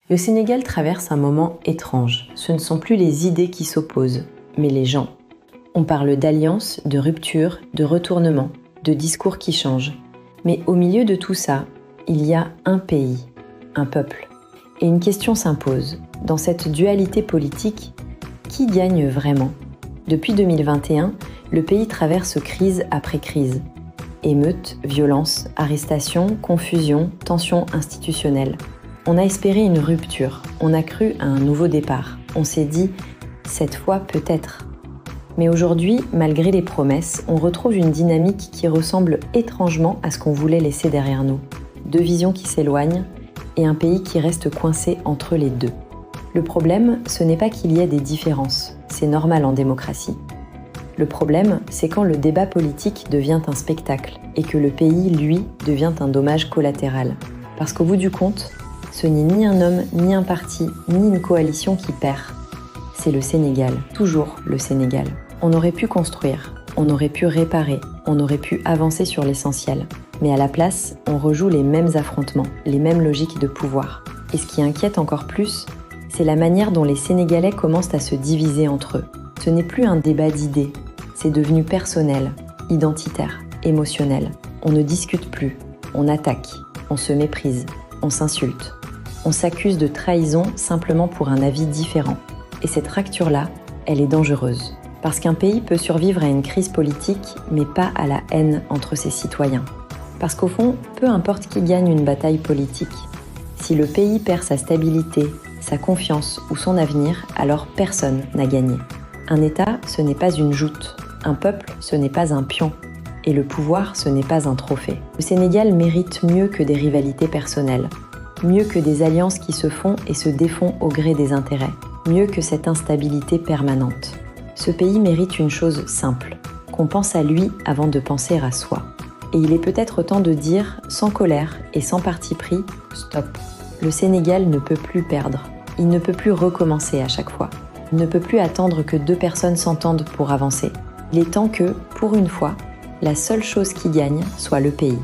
Le Sénégal traverse un moment étrange. Ce ne sont plus les idées qui s'opposent, mais les gens. On parle d'alliance, de rupture, de retournement, de discours qui changent. Mais au milieu de tout ça, il y a un pays, un peuple. Et une question s'impose. Dans cette dualité politique, qui gagne vraiment ? Depuis 2021, le pays traverse crise après crise. Émeutes, violences, arrestations, confusion, tensions institutionnelles. On a espéré une rupture, on a cru à un nouveau départ. On s'est dit, cette fois peut-être. Mais aujourd'hui, malgré les promesses, on retrouve une dynamique qui ressemble étrangement à ce qu'on voulait laisser derrière nous. Deux visions qui s'éloignent et un pays qui reste coincé entre les deux. Le problème, ce n'est pas qu'il y ait des différences, c'est normal en démocratie. Le problème, c'est quand le débat politique devient un spectacle et que le pays, lui, devient un dommage collatéral. Parce qu'au bout du compte, ce n'est ni un homme, ni un parti, ni une coalition qui perd. C'est le Sénégal, toujours le Sénégal. On aurait pu construire, on aurait pu réparer, on aurait pu avancer sur l'essentiel. Mais à la place, on rejoue les mêmes affrontements, les mêmes logiques de pouvoir. Et ce qui inquiète encore plus, c'est la manière dont les Sénégalais commencent à se diviser entre eux. Ce n'est plus un débat d'idées, c'est devenu personnel, identitaire, émotionnel. On ne discute plus, on attaque, on se méprise, on s'insulte. On s'accuse de trahison simplement pour un avis différent. Et cette fracture-là, elle est dangereuse. Parce qu'un pays peut survivre à une crise politique, mais pas à la haine entre ses citoyens. Parce qu'au fond, peu importe qui gagne une bataille politique, si le pays perd sa stabilité, sa confiance ou son avenir, alors personne n'a gagné. Un État, ce n'est pas une joute. Un peuple, ce n'est pas un pion. Et le pouvoir, ce n'est pas un trophée. Le Sénégal mérite mieux que des rivalités personnelles. Mieux que des alliances qui se font et se défont au gré des intérêts. Mieux que cette instabilité permanente. Ce pays mérite une chose simple, qu'on pense à lui avant de penser à soi. Et il est peut-être temps de dire, sans colère et sans parti pris, stop. Le Sénégal ne peut plus perdre. Il ne peut plus recommencer à chaque fois. Il ne peut plus attendre que deux personnes s'entendent pour avancer. Il est temps que, pour une fois, la seule chose qui gagne soit le pays.